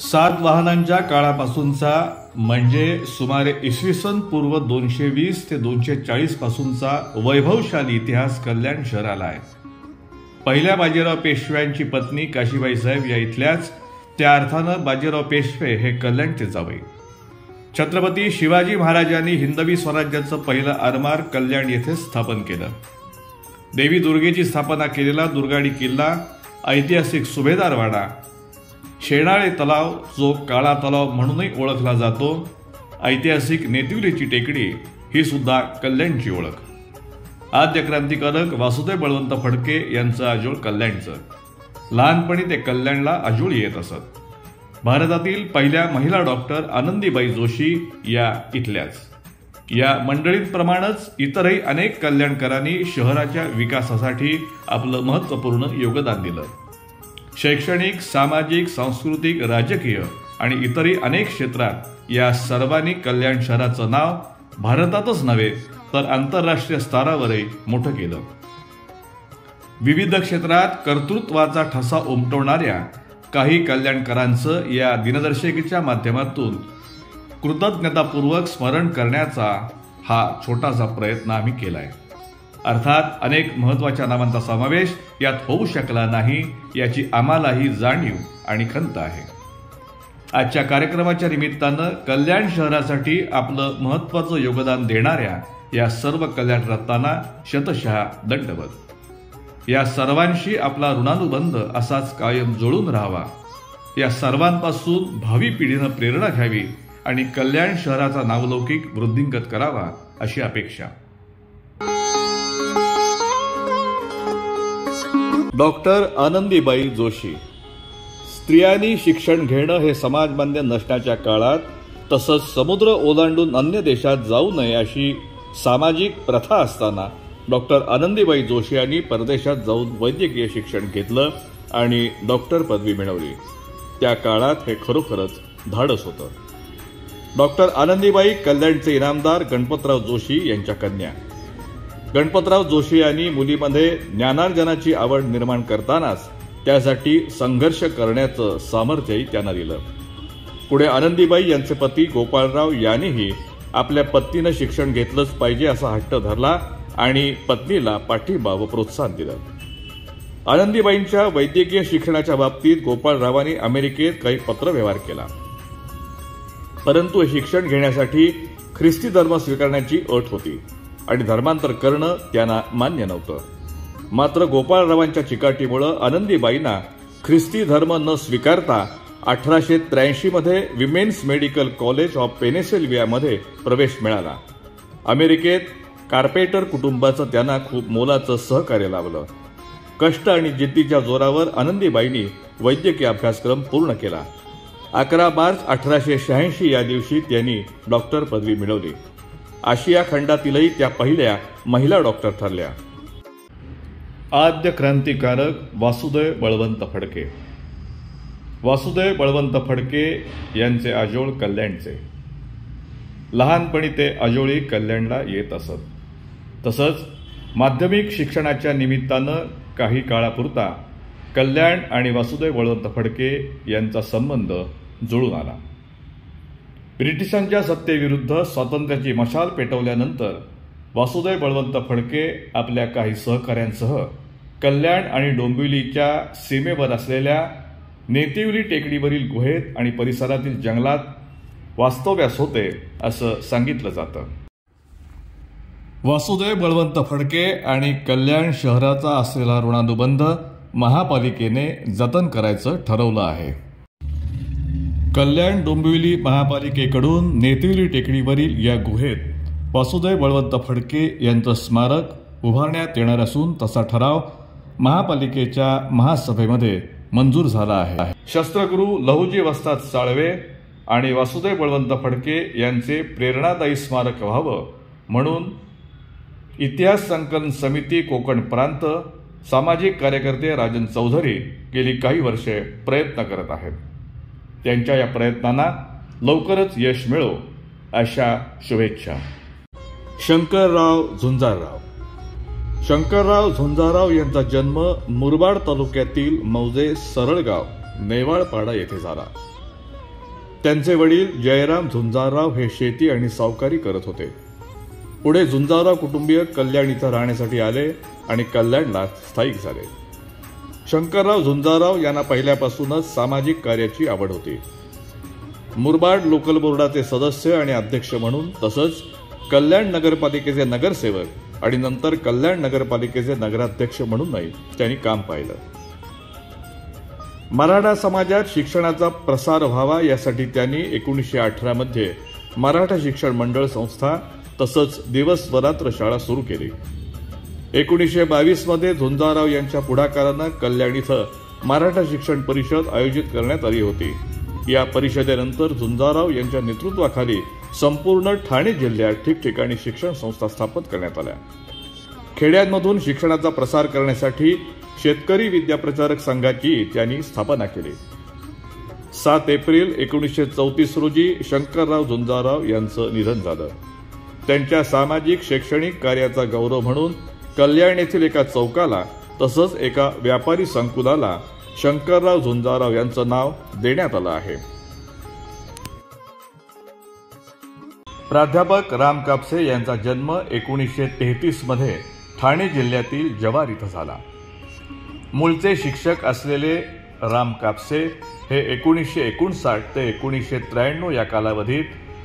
सातवाहनांच्या काळापासूनचा म्हणजे सुमारे इसवी सन पूर्व 220 ते 240 पासूनचा वैभवशाली इतिहास कल्याण शहराला आहे. पहिल्या बाजीराव पेशव्यांची पत्नी काशीबाई साहेब या इथल्याच, त्या अर्थानं बाजीराव पेशवे हे कल्याणचे जावई. छत्रपती शिवाजी महाराजांनी हिंदवी स्वराज्याचं पहिलं आरमार कल्याण येथे स्थापन केलं. देवी दुर्गेची स्थापना केलेला दुर्गाडी किल्ला, ऐतिहासिक सुभेदारवाडा, शेणाळे तलाव जो काळा तलाव म्हणूनही ओळखला जातो, ऐतिहासिक नेतिवलीची टेकडी ही सुद्धा कल्याणची ओळख. आद्य क्रांतिकारक वासुदेव बळवंत फडके यांचं आजोळ कल्याणचं. लहानपणी ते कल्याणला आजोळी येत असत. भारतातील पहिल्या महिला डॉक्टर आनंदीबाई जोशी या इथल्याच. या मंडळींप्रमाणेच इतरही अनेक कल्याणकरांनी शहराच्या विकासासाठी आपलं महत्त्वपूर्ण योगदान दिलं. शैक्षणिक, सामाजिक, सांस्कृतिक, राजकीय आणि इतरही अनेक क्षेत्रात या सर्वांनी कल्याण शहराचं नाव भारतातच नव्हे तर आंतरराष्ट्रीय स्तरावरही मोठं केलं. विविध क्षेत्रात कर्तृत्वाचा ठसा उमटवणाऱ्या काही कल्याणकरांचं या दिनदर्शिकेच्या माध्यमातून कृतज्ञतापूर्वक स्मरण करण्याचा हा छोटासा प्रयत्न आम्ही केलाय. अर्थात अनेक महत्त्वाच्या नावांचा समावेश यात होऊ शकला नाही याची आम्हालाही जाणीव आणि खंत आहे. आजच्या कार्यक्रमाच्या निमित्तानं कल्याण शहरासाठी आपलं महत्त्वाचं योगदान देणाऱ्या या सर्व कल्याण रत्नांना शतशः दंडवत. या सर्वांशी आपला ऋणानुबंध असाच कायम जोडून राहावा. या सर्वांपासून भावी पिढीनं प्रेरणा घ्यावी आणि कल्याण शहराचा नावलौकिक वृद्धिंगत करावा अशी अपेक्षा. डॉक्टर आनंदीबाई जोशी. स्त्रियांनी शिक्षण घेणं हे समाजमान्य नसण्याच्या काळात, तसंच समुद्र ओलांडून अन्य देशात जाऊ नये अशी सामाजिक प्रथा असताना डॉक्टर आनंदीबाई जोशी यांनी परदेशात जाऊन वैद्यकीय शिक्षण घेतलं आणि डॉक्टर पदवी मिळवली. त्या काळात हे खरोखरच धाडस होतं. डॉक्टर आनंदीबाई कल्याणचे इनामदार गणपतराव जोशी यांच्या कन्या. गणपतराव जोशी यांनी मुलीमध्ये ज्ञानार्जनाची आवड निर्माण करतानाच त्यासाठी संघर्ष करण्याचं सामर्थ्यही त्यांना दिलं. पुढे आनंदीबाई यांचे पती गोपाळराव यांनीही आपल्या पत्नीनं शिक्षण घेतलंच पाहिजे असा हट्ट धरला आणि पत्नीला पाठिंबा व प्रोत्साहन दिलं. आनंदीबाईंच्या वैद्यकीय शिक्षणाच्या बाबतीत गोपाळरावांनी अमेरिकेत काही पत्रव्यवहार केला, परंतु हे शिक्षण घेण्यासाठी ख्रिस्ती धर्म स्वीकारण्याची अट होती आणि धर्मांतर करणं त्यांना मान्य नव्हतं. मात्र गोपाळरावांच्या चिकाटीमुळे आनंदीबाईंना ख्रिस्ती धर्म न स्वीकारता 1883 मध्ये विमेन्स मेडिकल कॉलेज ऑफ पेनेसिल्व्हियामध्ये प्रवेश मिळाला. अमेरिकेत कार्पेटर कुटुंबाचं त्यांना खूप मोलाचं सहकार्य लाभलं. कष्ट आणि जिद्दीच्या जोरावर आनंदीबाईंनी वैद्यकीय अभ्यासक्रम पूर्ण केला. 11 मार्च 1886 या दिवशी त्यांनी डॉक्टर पदवी मिळवली. आशिया खंडातीलही त्या पहिल्या महिला डॉक्टर ठरल्या. आद्य क्रांतिकारक वासुदेव बळवंत फडके. वासुदेव बळवंत फडके यांचे आजोळ कल्याणचे. लहानपणी ते आजोळी कल्याणला येत असत. तसंच माध्यमिक शिक्षणाच्या निमित्तानं काही काळापुरता कल्याण आणि वासुदेव बळवंत फडके यांचा संबंध जुळून आला. ब्रिटिशांच्या सत्तेविरुद्ध स्वातंत्र्याची मशाल पेटवल्यानंतर वासुदेव बळवंत फडके आपल्या काही सहकाऱ्यांसह कल्याण आणि डोंबिवलीच्या सीमेवर असलेल्या नेतिवली टेकडीवरील गुहेत आणि परिसरातील जंगलात वास्तव्यास होते असं सांगितलं जातं. वासुदेव बळवंत फडके आणि कल्याण शहराचा असलेला ऋणानुबंध महापालिकेने जतन करायचं ठरवलं आहे. कल्याण डोंबिवली महापालिकेकडून नेतिवली टेकडीवरील या गुहेत वासुदेव बळवंत फडके यांचं स्मारक उभारण्यात येणार असून तसा ठराव महापालिकेच्या महासभेमध्ये मंजूर झाला आहे. शस्त्रगुरू लहुजी वस्ताद साळवे आणि वासुदेव बळवंत फडके यांचे प्रेरणादायी स्मारक व्हावं म्हणून इतिहास संकलन समिती कोकण प्रांत, सामाजिक कार्यकर्ते राजन चौधरी गेली काही वर्षे प्रयत्न करत आहेत. त्यांच्या या प्रयत्नांना लवकरच यश मिळो अशा शुभेच्छा. शंकरराव झुंजारराव. शंकरराव झुंजारराव यांचा जन्म मुरबाड तालुक्यातील मौजे सरळगाव नेवाळपाडा येथे झाला. त्यांचे वडील जयराम झुंजारराव हे शेती आणि सावकारी करत होते. पुढे झुंजारराव कुटुंबीय कल्याण इथं राहण्यासाठी आले आणि कल्याणला स्थायिक झाले. शंकरराव झुंजारराव यांना पहिल्यापासूनच सामाजिक कार्याची आवड होती. मुरबाड लोकल बोर्डाचे सदस्य आणि अध्यक्ष म्हणून, तसंच कल्याण नगरपालिकेचे नगरसेवक आणि नंतर कल्याण नगरपालिकेचे नगराध्यक्ष म्हणूनही त्यांनी काम पाहिलं. मराठा समाजात शिक्षणाचा प्रसार व्हावा यासाठी त्यांनी 1918 मध्ये मराठा शिक्षण मंडळ संस्था तसंच दिवस व रात्र शाळा सुरू केली. 1922 मध्ये झुंजारराव यांच्या पुढाकारानं कल्याण इथं मराठा शिक्षण परिषद आयोजित करण्यात आली होती. या परिषदेनंतर झुंजारराव यांच्या नेतृत्वाखाली संपूर्ण ठाणे जिल्ह्यात ठिकठिकाणी शिक्षण संस्था स्थापित करण्यात आल्या. खेड्यांमधून शिक्षणाचा प्रसार करण्यासाठी शेतकरी विद्याप्रचारक संघाची त्यांनी स्थापना केली. 7 एप्रिल 1934 रोजी शंकरराव झुंजारराव यांचं निधन झालं. त्यांच्या सामाजिक शैक्षणिक कार्याचा गौरव म्हणून कल्याण येथील एका चौकाला तसंच एका व्यापारी संकुलाला शंकरराव झुंजारराव यांचं नाव देण्यात आलं आहे. प्राध्यापक राम कापसे यांचा जन्म 1933 मध्ये ठाणे जिल्ह्यातील जव्हार इथं झाला. मूळचे शिक्षक असलेले राम कापसे हे 1959 ते 1993 या कालावधीत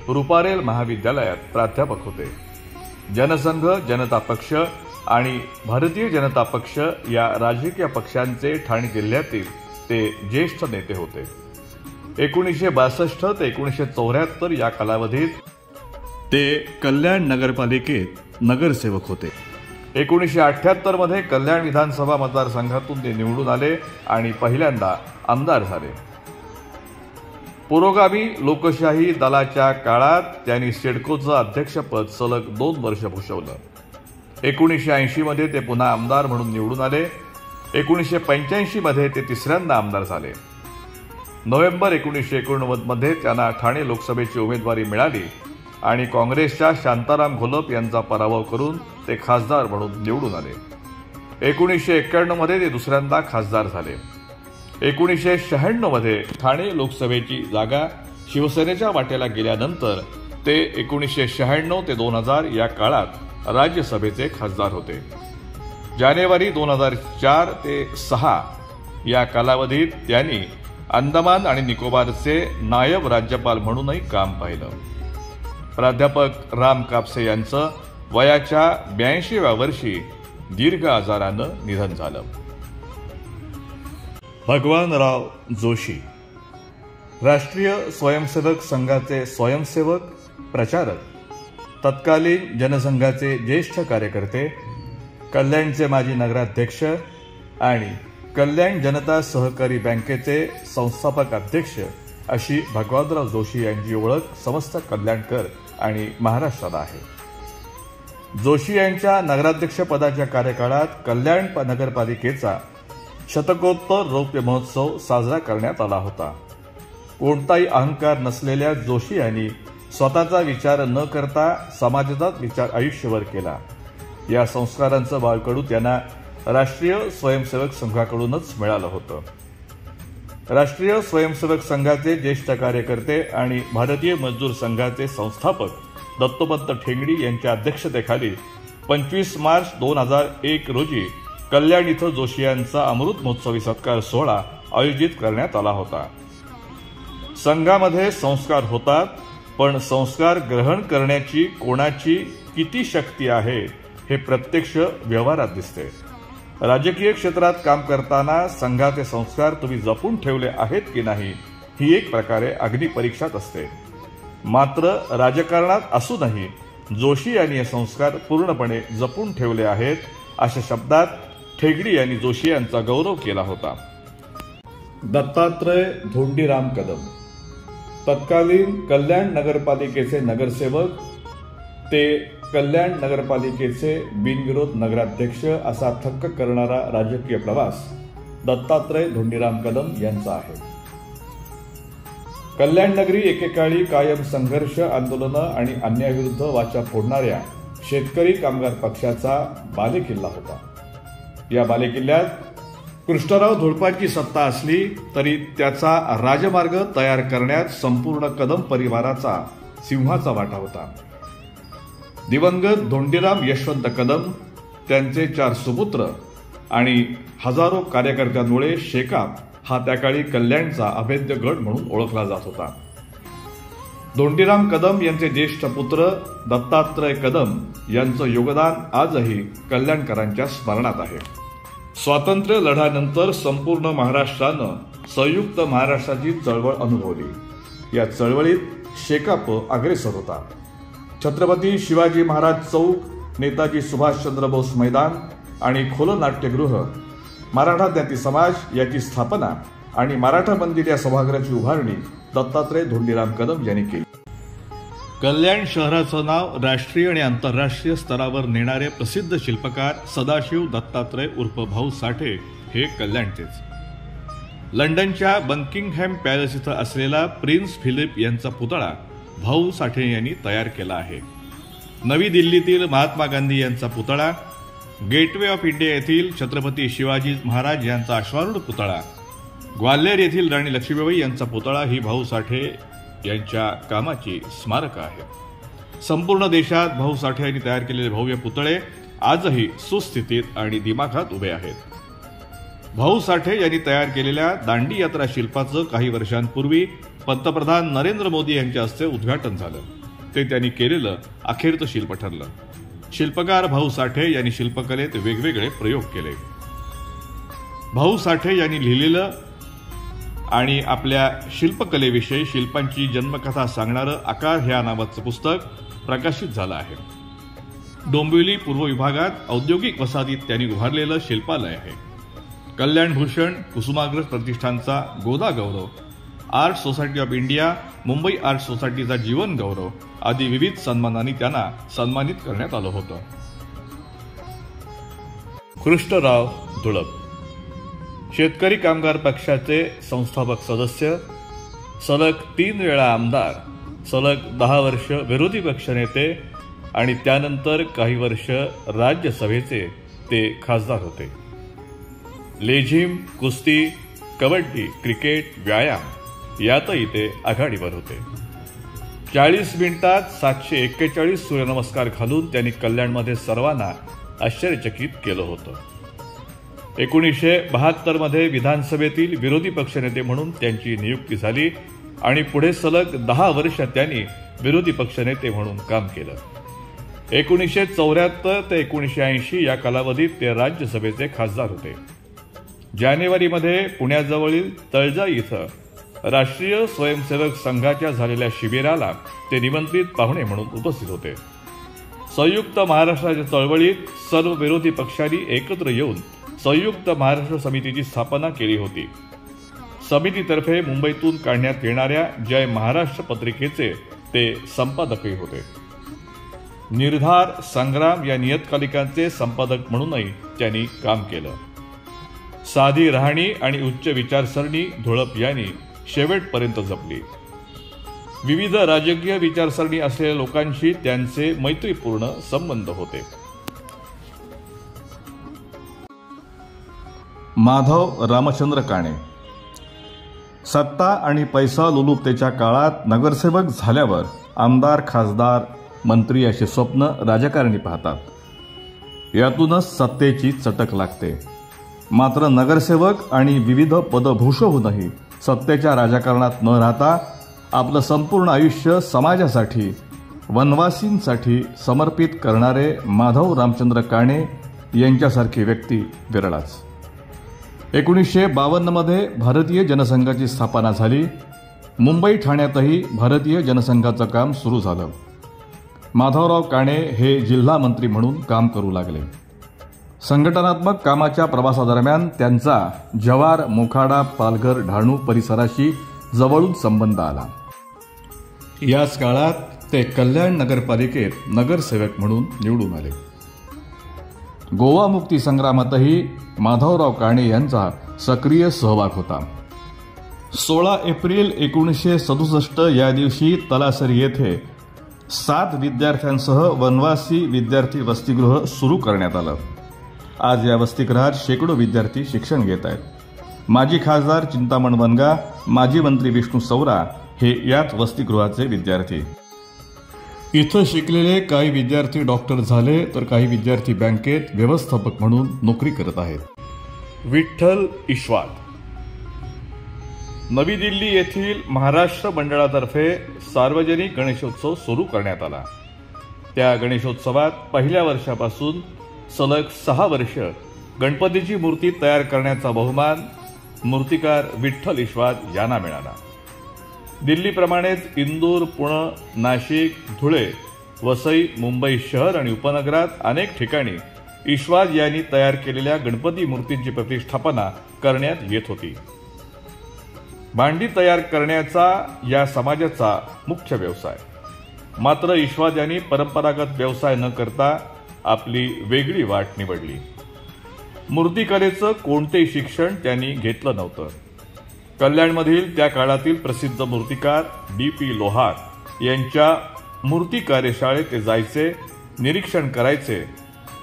रुपारेल महाविद्यालयात प्राध्यापक होते. जनसंघ, जनता पक्ष आणि भारतीय जनता पक्ष या राजकीय पक्षांचे ठाणे जिल्ह्यातील ते ज्येष्ठ नेते होते. 1962 ते 1974 या कालावधीत ते कल्याण नगरपालिकेत नगरसेवक होते. 1978 मध्ये कल्याण विधानसभा मतदारसंघातून ते निवडून आले आणि पहिल्यांदा आमदार झाले. पुरोगामी लोकशाही दलाच्या काळात त्यांनी सिडकोचं अध्यक्षपद सलग 2 वर्ष भूषवलं. 1980 मध्ये ते पुन्हा आमदार म्हणून निवडून आले. 1985 मध्ये ते तिसऱ्यांदा आमदार झाले. नोव्हेंबर 1989 मध्ये त्यांना ठाणे लोकसभेची उमेदवारी मिळाली आणि काँग्रेसच्या शांताराम घोलप यांचा पराभव करून ते खासदार म्हणून निवडून आले. 1991 मध्ये ते दुसऱ्यांदा खासदार झाले. 1996 मध्ये ठाणे लोकसभेची जागा शिवसेनेच्या वाट्याला गेल्यानंतर ते 1996 ते 2000 या काळात राज्यसभेचे खासदार होते. जानेवारी 2004 ते 6 या कालावधीत त्यांनी अंदमान आणि निकोबारचे नायब राज्यपाल म्हणूनही काम पाहिलं. प्राध्यापक राम कापसे यांचं वयाच्या 82व्या वर्षी दीर्घ आजारानं निधन झालं. भगवानराव जोशी राष्ट्रीय स्वयंसेवक संघाचे स्वयंसेवक, प्रचारक, तत्कालीन जनसंघाचे ज्येष्ठ कार्यकर्ते, कल्याणचे माजी नगराध्यक्ष आणि कल्याण जनता सहकारी बँकेचे संस्थापक अध्यक्ष अशी भगवानराव जोशी यांची ओळख समस्त कल्याणकर आणि महाराष्ट्राला आहे. जोशी यांच्या नगराध्यक्षपदाच्या कार्यकाळात कल्याण नगरपालिकेचा शतकोत्तर रौप्य महोत्सव साजरा करण्यात आला होता. कोणताही अहंकार नसलेल्या जोशी यांनी स्वतःचा विचार न करता समाजाचाच विचार आयुष्यभर केला. या संस्कारांचं बाळकडू त्यांना राष्ट्रीय स्वयंसेवक संघाकडूनच मिळालं होतं. राष्ट्रीय स्वयंसेवक संघाचे ज्येष्ठ कार्यकर्ते आणि भारतीय मजदूर संघाचे संस्थापक दत्तोपंत ठेंगडी यांच्या अध्यक्षतेखाली 25 मार्च 2001 रोजी कल्याण इथं जोशी यांचा अमृत महोत्सवी सत्कार सोहळा आयोजित करण्यात आला होता. संघामध्ये संस्कार होतात, पण संस्कार ग्रहण करण्याची कोणाची किती शक्ती आहे हे प्रत्यक्ष व्यवहारात दिसते. राजकीय क्षेत्रात काम करताना संघाचे संस्कार तुम्ही जपून ठेवले आहेत की नाही ही एक प्रकारे अग्निपरीक्षाच असते. मात्र राजकारणात असूनही जोशी यांनी हे संस्कार पूर्णपणे जपून ठेवले आहेत अशा शब्दात ठेगडी यांनी जोशी यांचा गौरव केला होता. दत्तात्रय धोंडीराम कदम तत्कालीन कल्याण नगरपालिकेचे नगरसेवक ते कल्याण नगरपालिकेचे बिनविरोध नगराध्यक्ष असा थक्क करणारा राजकीय प्रवास दत्तात्रय धोंडीराम कदम यांचा आहे. कल्याण नगरी एकेकाळी कायम संघर्ष, आंदोलनं आणि अन्यायाविरुद्ध वाचा फोडणाऱ्या शेतकरी कामगार पक्षाचा बालेकिल्ला होता. या बालेकिल्ल्यात कृष्णराव धुळपांची सत्ता असली तरी त्याचा राजमार्ग तयार करण्यात संपूर्ण कदम परिवाराचा सिंहाचा वाटा होता. दिवंगत धोंडीराम यशवंत कदम, त्यांचे 4 सुपुत्र आणि हजारो कार्यकर्त्यांमुळे शेकाप हा त्याकाळी कल्याणचा अभेद्य गड म्हणून ओळखला जात होता. धोंडीराम कदम यांचे ज्येष्ठ पुत्र दत्तात्रय कदम यांचं योगदान आजही कल्याणकरांच्या स्मरणात आहे. स्वातंत्र्य लढ्यानंतर संपूर्ण महाराष्ट्रानं संयुक्त महाराष्ट्राची चळवळ अनुभवली. या चळवळीत शेकाप अग्रेसर होता. छत्रपती शिवाजी महाराज चौक, नेताजी सुभाषचंद्र बोस मैदान आणि खुलं नाट्यगृह, मराठा ज्ञाती समाज याची स्थापना आणि मराठा मंदिर या सभागृहाची उभारणी दत्तात्रय धोंडीराम कदम यांनी केली. कल्याण शहराचं नाव राष्ट्रीय आणि आंतरराष्ट्रीय स्तरावर नेणारे प्रसिद्ध शिल्पकार सदाशिव दत्तात्रय उर्फ भाऊ साठे हे कल्याणचेच. लंडनच्या बकिंगहॅम पॅलेस इथं असलेला प्रिन्स फिलिप यांचा पुतळा भाऊ साठे यांनी तयार केला आहे. नवी दिल्लीतील महात्मा गांधी यांचा पुतळा, गेटवे ऑफ इंडिया येथील छत्रपती शिवाजी महाराज यांचा अश्वारूढ पुतळा, ग्वाल्हेर येथील राणी लक्ष्मीबाई यांचा पुतळा ही भाऊ साठे यांच्या कामाची स्मारक आहे. संपूर्ण देशात भाऊ साठे यांनी तयार केलेले भव्य पुतळे आजही सुस्थितीत आणि दिमाखात उभे आहेत. भाऊ साठे यांनी तयार केलेल्या दांडी यात्रा शिल्पाचं काही वर्षांपूर्वी पंतप्रधान नरेंद्र मोदी यांच्या हस्ते उद्घाटन झालं. ते त्यांनी केलेलं अखेरचं शिल्प ठरलं. शिल्पकार भाऊ साठे यांनी शिल्पकलेत वेगवेगळे प्रयोग केले. भाऊ साठे यांनी लिहिलेलं आणि आपल्या शिल्पकलेविषयी शिल्पांची जन्मकथा सांगणारं आकार ह्या नावाचं पुस्तक प्रकाशित झालं आहे. डोंबिवली पूर्व विभागात औद्योगिक वसाहतीत त्यांनी उभारलेलं शिल्पालय आहे. कल्याण भूषण, कुसुमाग्रज प्रतिष्ठानचा Goda Gaurav, art society of India, Mumbai art सोसायटीचा जीवन गौरव आदी विविध सन्मानांनी त्यांना सन्मानित करण्यात आलं होतं. कृष्णराव धुळप शेतकरी कामगार पक्षाचे संस्थापक सदस्य, सलग 3 वेळा आमदार, सलग 10 वर्ष विरोधी पक्षनेते आणि त्यानंतर काही वर्ष राज्यसभेचे ते खासदार होते. लेझिम, कुस्ती, कबड्डी, क्रिकेट, व्यायाम यातही ते आघाडीवर होते. 40 मिनिटात 741 सूर्यनमस्कार घालून त्यांनी कल्याणमध्ये सर्वांना आश्चर्यचकित केलं होतं. 1972 मध्ये विधानसभेतील विरोधी पक्षनेते म्हणून त्यांची नियुक्ती झाली आणि पुढे सलग 10 वर्ष त्यांनी विरोधी पक्षनेते म्हणून काम केलं. 1974 ते 1980 या कालावधीत ते राज्यसभेचे खासदार होते. जानेवारीमध्ये पुण्याजवळील तळजाई इथं राष्ट्रीय स्वयंसेवक संघाच्या झालेल्या शिबिराला ते निमंत्रित पाहुणे म्हणून उपस्थित होते. संयुक्त महाराष्ट्राच्या चळवळीत सर्व विरोधी पक्षांनी एकत्र येऊन संयुक्त महाराष्ट्र समितीची स्थापना केली होती. समितीतर्फे मुंबईतून काढण्यात येणाऱ्या जय महाराष्ट्र पत्रिकेचे ते संपादकही होते. निर्धार, संग्राम या नियतकालिकांचे संपादक म्हणूनही त्यांनी काम केलं. साधी राहणी आणि उच्च विचारसरणी धुळप यांनी शेवटपर्यंत जपली. विविध राजकीय विचारसरणी असलेल्या लोकांशी त्यांचे मैत्रीपूर्ण संबंध होते. माधव रामचंद्र काणे सत्ता आणि पैसा लोलुपतेच्या काळात नगरसेवक झाल्यावर आमदार, खासदार, मंत्री असे स्वप्न राजकारणी पाहतात. यातूनच सत्तेची चटक लागते. मात्र नगरसेवक आणि विविध पदभूषवूनही सत्तेच्या राजकारणात न राहता आपलं संपूर्ण आयुष्य समाजासाठी, वनवासींसाठी समर्पित करणारे माधव रामचंद्र काणे यांच्यासारखी व्यक्ती विरळच. 1952 मध्ये भारतीय जनसंघाची स्थापना झाली. मुंबई, ठाण्यातही भारतीय जनसंघाचं काम सुरू झालं. माधवराव काणे हे जिल्हा मंत्री म्हणून काम करू लागले. संघटनात्मक कामाच्या प्रवासादरम्यान त्यांचा जव्हार, मोखाडा, पालघर, डहाणू परिसराशी जवळून संबंध आला. याच काळात ते कल्याण नगरपालिकेत नगरसेवक म्हणून निवडून आले. गोवा मुक्ती संग्रामातही माधवराव काणे यांचा सक्रिय सहभाग होता. 16 एप्रिल 1967 या दिवशी तलासरी येथे 7 विद्यार्थ्यांसह वनवासी विद्यार्थी वसतिगृह सुरू करण्यात आलं. आज या वसतिगृहात शेकडो विद्यार्थी शिक्षण घेत आहेत. माजी खासदार चिंतामण वनगा, माजी मंत्री विष्णू सवरा हे याच वसतिगृहाचे विद्यार्थी. इथं शिकलेले काही विद्यार्थी डॉक्टर झाले तर काही विद्यार्थी बँकेत व्यवस्थापक म्हणून नोकरी करत आहेत. विठ्ठल ईश्वाद. नवी दिल्ली येथील महाराष्ट्र मंडळातर्फे सार्वजनिक गणेशोत्सव सुरू करण्यात आला. त्या गणेशोत्सवात पहिल्या वर्षापासून सलग 6 वर्ष गणपतीची मूर्ती तयार करण्याचा बहुमान मूर्तिकार विठ्ठल ईश्वाद यांना मिळाला. दिल्लीप्रमाणेच इंदूर, पुणे, नाशिक, धुळे, वसई, मुंबई शहर आणि उपनगरात अनेक ठिकाणी ईश्वाद यांनी तयार केलेल्या गणपती मूर्तींची प्रतिष्ठापना करण्यात येत होती. भांडी तयार करण्याचा या समाजाचा मुख्य व्यवसाय. मात्र ईश्वाद यांनी परंपरागत व्यवसाय न करता आपली वेगळी वाट निवडली. मूर्तिकलेचं कोणतेही शिक्षण त्यांनी घेतलं नव्हतं. कल्याणमधील त्या काळातील प्रसिद्ध मूर्तिकार D.P. लोहार यांच्या मूर्ती कार्यशाळेत ते जायचे, निरीक्षण करायचे.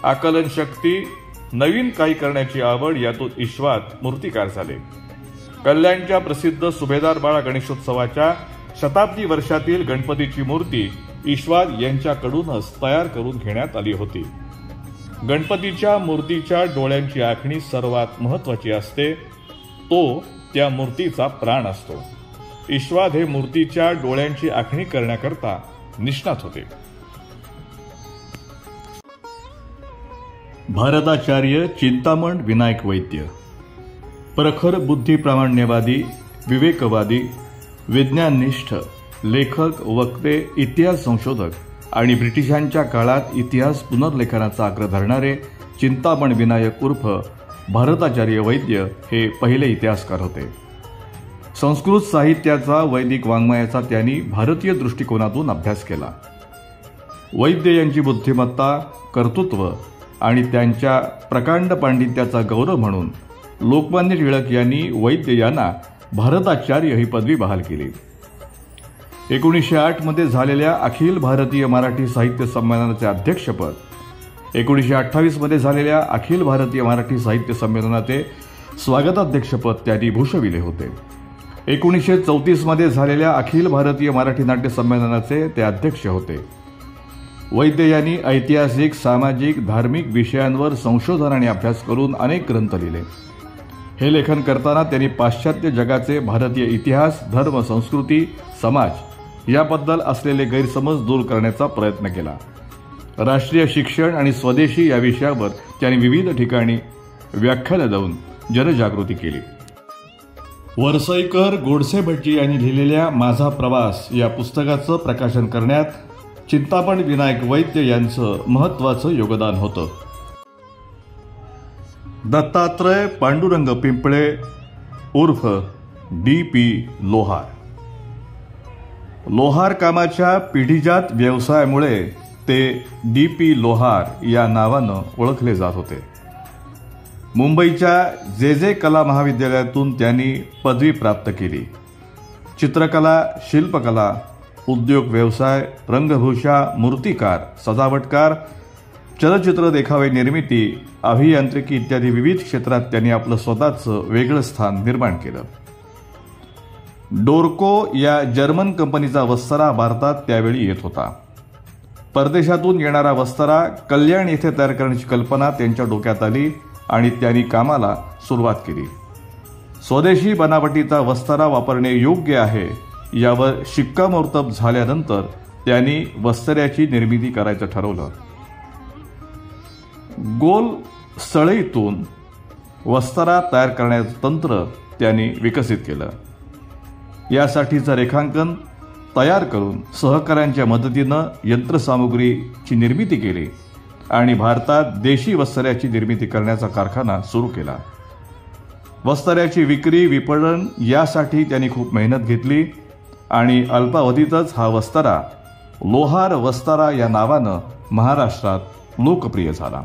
आकलन शक्ती, नवीन काही करण्याची आवड यातून ईश्वाद मूर्तिकार झाले. कल्याणच्या प्रसिद्ध सुभेदार बाळा गणेशोत्सवाच्या शताब्दी वर्षातील गणपतीची मूर्ती ईश्वाद यांच्याकडूनच तयार करून घेण्यात आली होती. गणपतीच्या मूर्तीच्या डोळ्यांची आखणी सर्वात महत्वाची असते. तो त्या मूर्तीचा प्राण असतो. ईश्वाद हे मूर्तीच्या डोळ्यांची आखणी करण्याकरता निष्णात होते. भारताचार्य चिंतामण विनायक वैद्य. प्रखर बुद्धिप्रामाण्यवादी, विवेकवादी, विज्ञाननिष्ठ, लेखक, वक्ते, इतिहास संशोधक आणि ब्रिटिशांच्या काळात इतिहास पुनर्लेखनाचा आग्रह धरणारे चिंतामण विनायक उर्फ भारताचार्य वैद्य हे पहिले इतिहासकार होते. संस्कृत साहित्याचा, वैदिक वाङ्मयाचा त्यांनी भारतीय दृष्टिकोनातून अभ्यास केला. वैद्य यांची बुद्धिमत्ता, कर्तृत्व आणि त्यांच्या प्रकांड पांडित्याचा गौरव म्हणून लोकमान्य टिळक यांनी वैद्य यांना भारताचार्य ही पदवी बहाल केली. 1908 मध्ये झालेल्या अखिल भारतीय मराठी साहित्य संमेलनाचे अध्यक्षपद, 1928 मध्ये झालेल्या अखिल भारतीय मराठी साहित्य संमेलनाचे स्वागताध्यक्षपद त्यांनी भूषविले होते. 1934 मध्ये झालेल्या अखिल भारतीय मराठी नाट्य संमेलनाचे ते अध्यक्ष होते. वैद्य यांनी ऐतिहासिक, सामाजिक, धार्मिक विषयांवर संशोधन आणि अभ्यास करून अनेक ग्रंथ लिहिले. हे लेखन करताना त्यांनी पाश्चात्य जगाचे भारतीय इतिहास, धर्म, संस्कृती, समाज याबद्दल असलेले गैरसमज दूर करण्याचा प्रयत्न केला. राष्ट्रीय शिक्षण आणि स्वदेशी या विषयावर त्यांनी विविध ठिकाणी व्याख्यानं देऊन जनजागृती केली. वरसईकर गोडसे भटजी यांनी लिहिलेल्या माझा प्रवास या पुस्तकाचं प्रकाशन करण्यात चिंतामण विनायक वैद्य यांचं महत्वाचं योगदान होतं. दत्तात्रय पांडुरंग पिंपळे उर्फ D.P. लोहार. लोहार कामाच्या पिढीजात व्यवसायामुळे ते D.P. लोहार या नावानं ओळखले जात होते. मुंबईच्या जे कला महाविद्यालयातून त्यांनी पदवी प्राप्त केली. चित्रकला, शिल्पकला, उद्योग व्यवसाय, रंगभूषा, मूर्तिकार, सजावटकार, चलचित्र देखावे निर्मिती, अभियांत्रिकी इत्यादी विविध क्षेत्रात त्यांनी आपलं स्वतःचं वेगळं स्थान निर्माण केलं. डोरको या जर्मन कंपनीचा वस्त्रा भारतात त्यावेळी येत होता. परदेशातून येणारा वस्त्रा कल्याण येथे तयार करण्याची कल्पना त्यांच्या डोक्यात आली आणि त्यांनी कामाला सुरुवात केली. स्वदेशी बनावटीचा वस्त्रा वापरणे योग्य आहे यावर शिक्कामोर्तब झाल्यानंतर त्यांनी वस्त्र्याची निर्मिती करायचं ठरवलं. गोल सळईतून वस्त्रा तयार करण्याचं तंत्र त्यांनी विकसित केलं. यासाठीचं रेखांकन तयार करून सहकाऱ्यांच्या मदतीनं यंत्रसामुग्रीची निर्मिती केली आणि भारतात देशी वस्त्र्याची निर्मिती करण्याचा कारखाना सुरू केला. वस्त्र्याची विक्री, विपणन यासाठी त्यांनी खूप मेहनत घेतली आणि अल्पावधीतच हा वस्त्रा लोहार वस्त्रा या नावानं महाराष्ट्रात लोकप्रिय झाला.